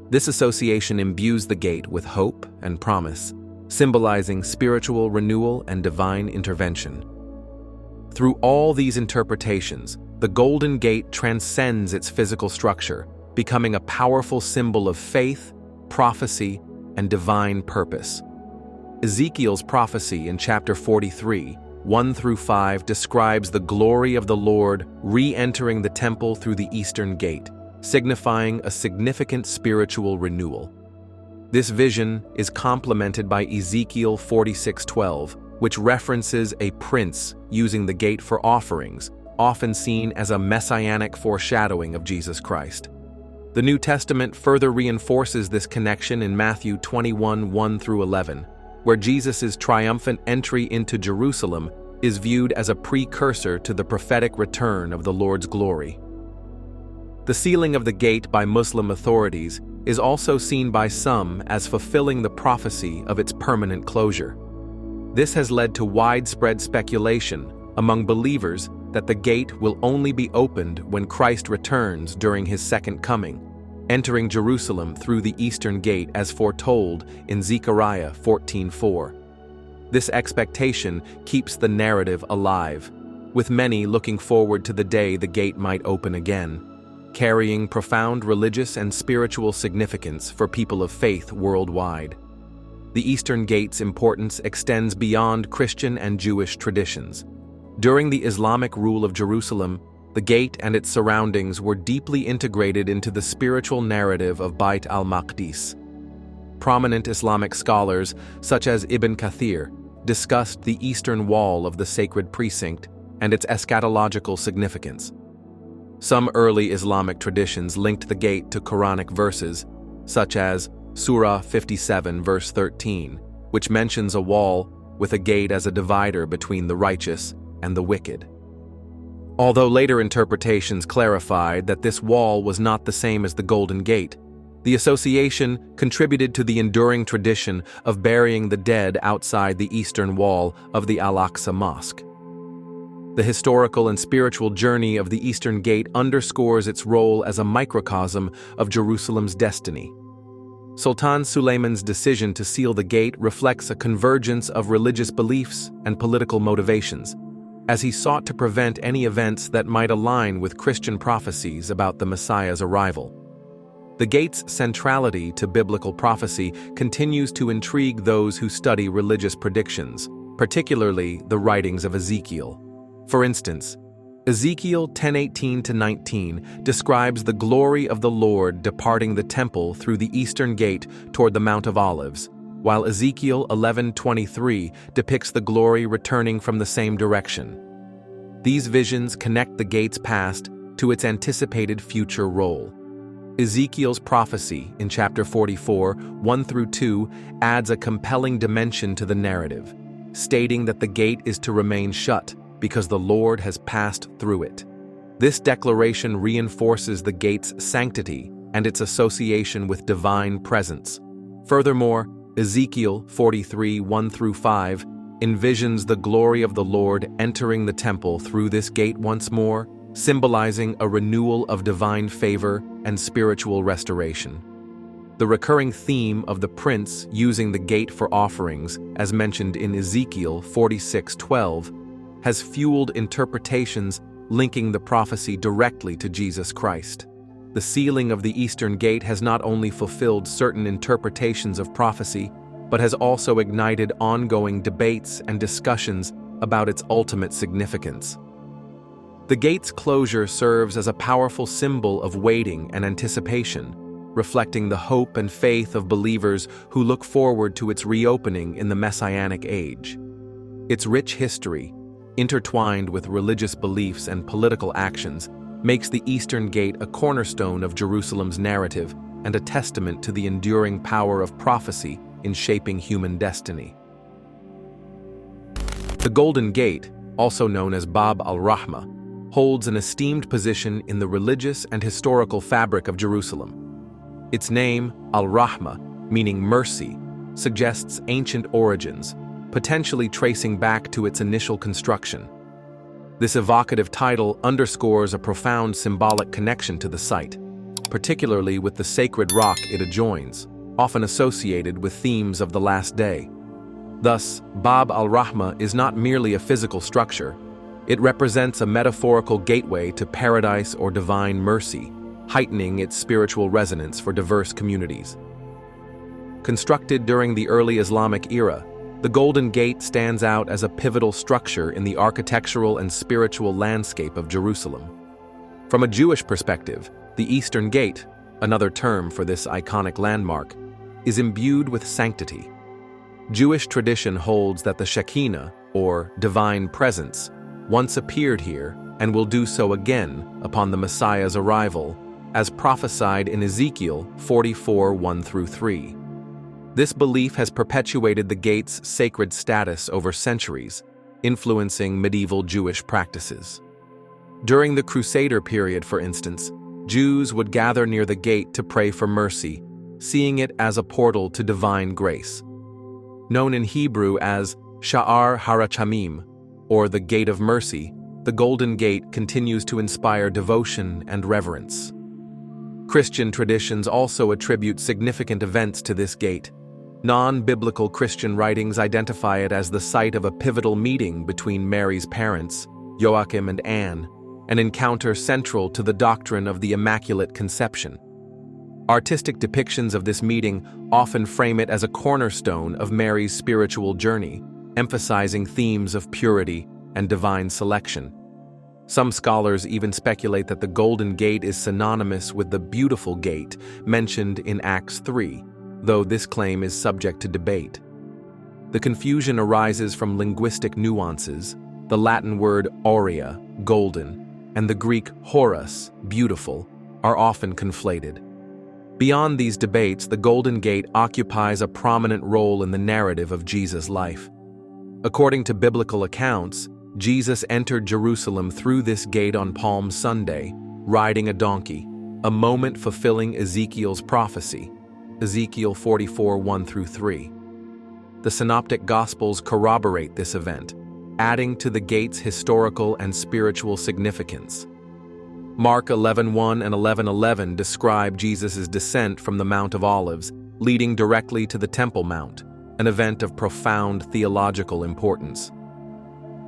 This association imbues the gate with hope and promise, symbolizing spiritual renewal and divine intervention. Through all these interpretations, the Golden Gate transcends its physical structure, becoming a powerful symbol of faith, prophecy, and divine purpose. Ezekiel's prophecy in chapter 43, 1 through 5 describes the glory of the Lord re-entering the temple through the Eastern Gate, signifying a significant spiritual renewal. This vision is complemented by Ezekiel 46:12, which references a prince using the gate for offerings, often seen as a messianic foreshadowing of Jesus Christ. The New Testament further reinforces this connection in Matthew 21, 1 through 11, where Jesus' triumphant entry into Jerusalem is viewed as a precursor to the prophetic return of the Lord's glory. The sealing of the gate by Muslim authorities is also seen by some as fulfilling the prophecy of its permanent closure. This has led to widespread speculation among believers that the gate will only be opened when Christ returns during his second coming, entering Jerusalem through the Eastern Gate as foretold in Zechariah 14:4. This expectation keeps the narrative alive, with many looking forward to the day the gate might open again, carrying profound religious and spiritual significance for people of faith worldwide. The Eastern Gate's importance extends beyond Christian and Jewish traditions. During the Islamic rule of Jerusalem, the gate and its surroundings were deeply integrated into the spiritual narrative of Bayt al-Maqdis. Prominent Islamic scholars, such as Ibn Kathir, discussed the eastern wall of the sacred precinct and its eschatological significance. Some early Islamic traditions linked the gate to Quranic verses, such as Surah 57, verse 13, which mentions a wall with a gate as a divider between the righteous and the wicked. Although later interpretations clarified that this wall was not the same as the Golden Gate, the association contributed to the enduring tradition of burying the dead outside the eastern wall of the Al-Aqsa Mosque. The historical and spiritual journey of the Eastern Gate underscores its role as a microcosm of Jerusalem's destiny. Sultan Sulayman's decision to seal the gate reflects a convergence of religious beliefs and political motivations, as he sought to prevent any events that might align with Christian prophecies about the Messiah's arrival. The gate's centrality to biblical prophecy continues to intrigue those who study religious predictions, particularly the writings of Ezekiel. For instance, Ezekiel 10:18-19 describes the glory of the Lord departing the temple through the eastern gate toward the Mount of Olives, while Ezekiel 11:23 depicts the glory returning from the same direction. These visions connect the gate's past to its anticipated future role. Ezekiel's prophecy in chapter 44, 1 through 2, adds a compelling dimension to the narrative, stating that the gate is to remain shut because the Lord has passed through it. This declaration reinforces the gate's sanctity and its association with divine presence. Furthermore, Ezekiel 43, 1 through 5, envisions the glory of the Lord entering the temple through this gate once more, symbolizing a renewal of divine favor and spiritual restoration. The recurring theme of the prince using the gate for offerings, as mentioned in Ezekiel 46:12, has fueled interpretations linking the prophecy directly to Jesus Christ. The sealing of the Eastern Gate has not only fulfilled certain interpretations of prophecy, but has also ignited ongoing debates and discussions about its ultimate significance. The gate's closure serves as a powerful symbol of waiting and anticipation, reflecting the hope and faith of believers who look forward to its reopening in the Messianic age. Its rich history, intertwined with religious beliefs and political actions, makes the Eastern Gate a cornerstone of Jerusalem's narrative and a testament to the enduring power of prophecy in shaping human destiny. The Golden Gate, also known as Bab al-Rahmah, holds an esteemed position in the religious and historical fabric of Jerusalem. Its name, al-Rahmah, meaning mercy, suggests ancient origins, potentially tracing back to its initial construction. This evocative title underscores a profound symbolic connection to the site, particularly with the sacred rock it adjoins, often associated with themes of the last day. Thus, Bab al-Rahmah is not merely a physical structure. It represents a metaphorical gateway to paradise or divine mercy, heightening its spiritual resonance for diverse communities. Constructed during the early Islamic era, the Golden Gate stands out as a pivotal structure in the architectural and spiritual landscape of Jerusalem. From a Jewish perspective, the Eastern Gate, another term for this iconic landmark, is imbued with sanctity. Jewish tradition holds that the Shekinah, or divine presence, once appeared here and will do so again upon the Messiah's arrival, as prophesied in Ezekiel 44, 1 through 3. This belief has perpetuated the gate's sacred status over centuries, influencing medieval Jewish practices. During the Crusader period, for instance, Jews would gather near the gate to pray for mercy, seeing it as a portal to divine grace. Known in Hebrew as Sha'ar Harachamim, or the Gate of Mercy, the Golden Gate continues to inspire devotion and reverence. Christian traditions also attribute significant events to this gate. Non-biblical Christian writings identify it as the site of a pivotal meeting between Mary's parents, Joachim and Anne, an encounter central to the doctrine of the Immaculate Conception. Artistic depictions of this meeting often frame it as a cornerstone of Mary's spiritual journey, emphasizing themes of purity and divine selection. Some scholars even speculate that the Golden Gate is synonymous with the Beautiful Gate mentioned in Acts 3, though this claim is subject to debate. The confusion arises from linguistic nuances. The Latin word aurea, golden, and the Greek horos, beautiful, are often conflated. Beyond these debates, the Golden Gate occupies a prominent role in the narrative of Jesus' life. According to biblical accounts, Jesus entered Jerusalem through this gate on Palm Sunday, riding a donkey, a moment fulfilling Ezekiel's prophecy, Ezekiel 44, 1 through 3. The Synoptic Gospels corroborate this event, adding to the gate's historical and spiritual significance. Mark 11:1 and 11:11 describe Jesus' descent from the Mount of Olives, leading directly to the Temple Mount, an event of profound theological importance.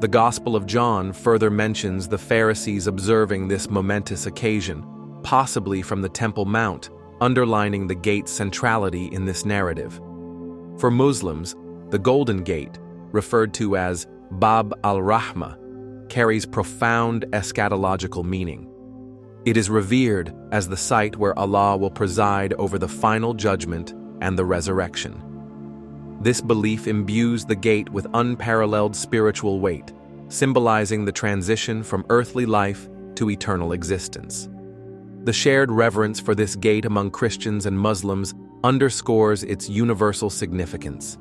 The Gospel of John further mentions the Pharisees observing this momentous occasion, possibly from the Temple Mount, underlining the gate's centrality in this narrative. For Muslims, the Golden Gate, referred to as Bab al-Rahmah, carries profound eschatological meaning. It is revered as the site where Allah will preside over the final judgment and the resurrection. This belief imbues the gate with unparalleled spiritual weight, symbolizing the transition from earthly life to eternal existence. The shared reverence for this gate among Christians and Muslims underscores its universal significance.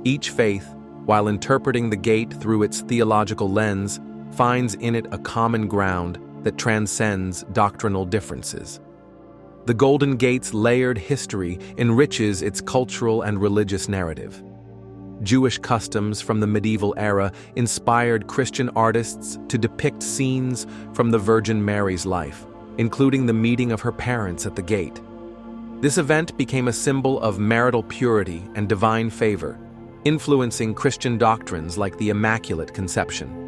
Each faith, while interpreting the gate through its theological lens, finds in it a common ground that transcends doctrinal differences. The Golden Gate's layered history enriches its cultural and religious narrative. Jewish customs from the medieval era inspired Christian artists to depict scenes from the Virgin Mary's life, including the meeting of her parents at the gate. This event became a symbol of marital purity and divine favor, influencing Christian doctrines like the Immaculate Conception.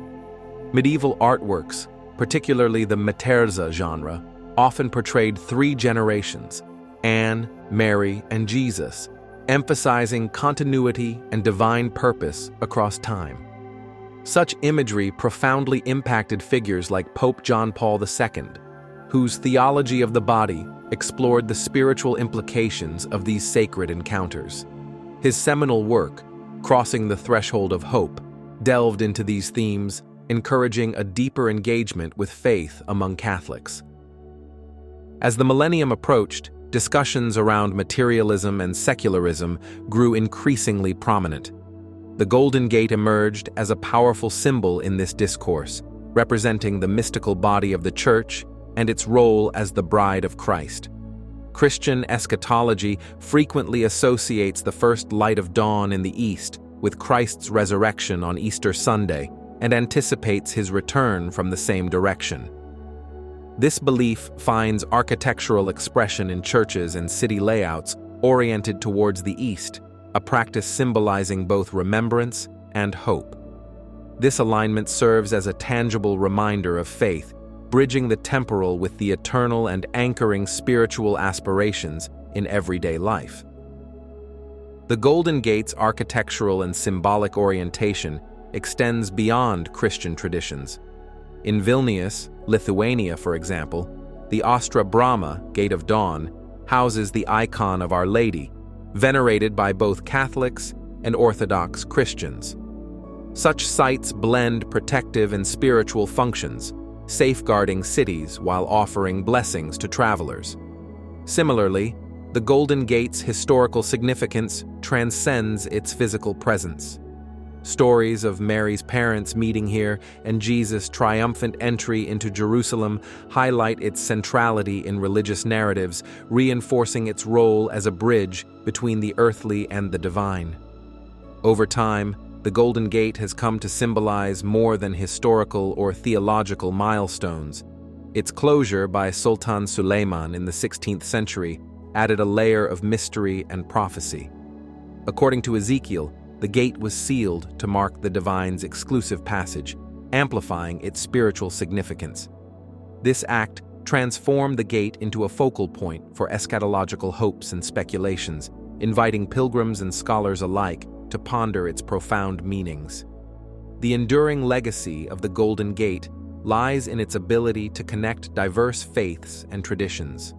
Medieval artworks, particularly the Materza genre, often portrayed three generations, Anne, Mary, and Jesus, emphasizing continuity and divine purpose across time. Such imagery profoundly impacted figures like Pope John Paul II, whose theology of the body explored the spiritual implications of these sacred encounters. His seminal work, Crossing the Threshold of Hope, delved into these themes, encouraging a deeper engagement with faith among Catholics. As the millennium approached, discussions around materialism and secularism grew increasingly prominent. The Golden Gate emerged as a powerful symbol in this discourse, representing the mystical body of the Church and its role as the bride of Christ. Christian eschatology frequently associates the first light of dawn in the East with Christ's resurrection on Easter Sunday and anticipates his return from the same direction. This belief finds architectural expression in churches and city layouts oriented towards the east, a practice symbolizing both remembrance and hope. This alignment serves as a tangible reminder of faith, bridging the temporal with the eternal and anchoring spiritual aspirations in everyday life. The Golden Gate's architectural and symbolic orientation extends beyond Christian traditions. In Vilnius, Lithuania, for example, the Ostra Brahma, Gate of Dawn, houses the icon of Our Lady, venerated by both Catholics and Orthodox Christians. Such sites blend protective and spiritual functions, safeguarding cities while offering blessings to travelers. Similarly, the Golden Gate's historical significance transcends its physical presence. Stories of Mary's parents meeting here and Jesus' triumphant entry into Jerusalem highlight its centrality in religious narratives, reinforcing its role as a bridge between the earthly and the divine. Over time, the Golden Gate has come to symbolize more than historical or theological milestones. Its closure by Sultan Suleiman in the 16th century added a layer of mystery and prophecy. According to Ezekiel, the gate was sealed to mark the divine's exclusive passage, amplifying its spiritual significance. This act transformed the gate into a focal point for eschatological hopes and speculations, inviting pilgrims and scholars alike to ponder its profound meanings. The enduring legacy of the Golden Gate lies in its ability to connect diverse faiths and traditions.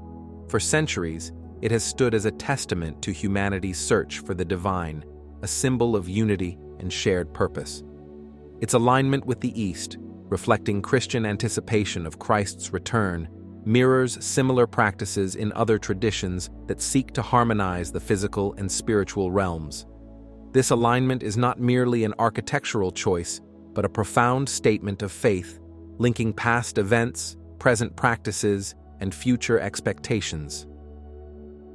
For centuries, it has stood as a testament to humanity's search for the divine, a symbol of unity and shared purpose. Its alignment with the East, reflecting Christian anticipation of Christ's return, mirrors similar practices in other traditions that seek to harmonize the physical and spiritual realms. This alignment is not merely an architectural choice, but a profound statement of faith, linking past events, present practices, and future expectations.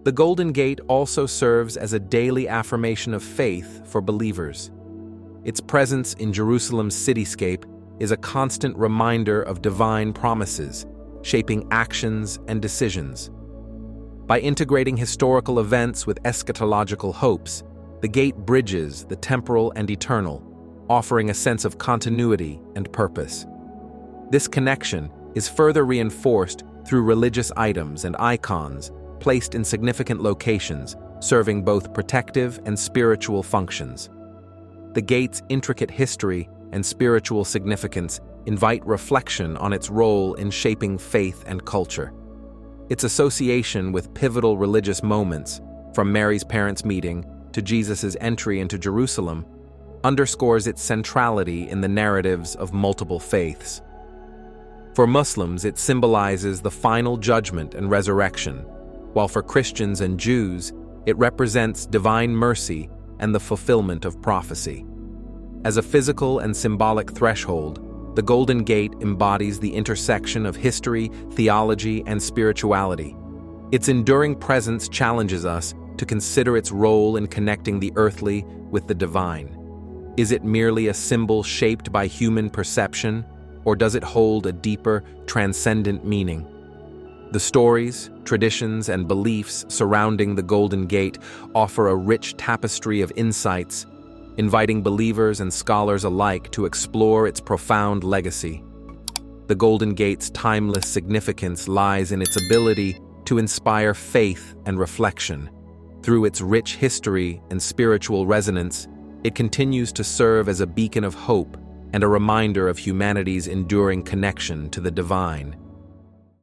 The Golden Gate also serves as a daily affirmation of faith for believers. Its presence in Jerusalem's cityscape is a constant reminder of divine promises, shaping actions and decisions. By integrating historical events with eschatological hopes, the gate bridges the temporal and eternal, offering a sense of continuity and purpose. This connection is further reinforced through religious items and icons placed in significant locations, serving both protective and spiritual functions. The gate's intricate history and spiritual significance invite reflection on its role in shaping faith and culture. Its association with pivotal religious moments, from Mary's parents' meeting to Jesus' entry into Jerusalem, underscores its centrality in the narratives of multiple faiths. For Muslims, it symbolizes the final judgment and resurrection, while for Christians and Jews, it represents divine mercy and the fulfillment of prophecy. As a physical and symbolic threshold, the Golden Gate embodies the intersection of history, theology, and spirituality. Its enduring presence challenges us to consider its role in connecting the earthly with the divine. Is it merely a symbol shaped by human perception, or does it hold a deeper, transcendent meaning? The stories, traditions, and beliefs surrounding the Golden Gate offer a rich tapestry of insights, inviting believers and scholars alike to explore its profound legacy. The Golden Gate's timeless significance lies in its ability to inspire faith and reflection. Through its rich history and spiritual resonance, it continues to serve as a beacon of hope and a reminder of humanity's enduring connection to the divine.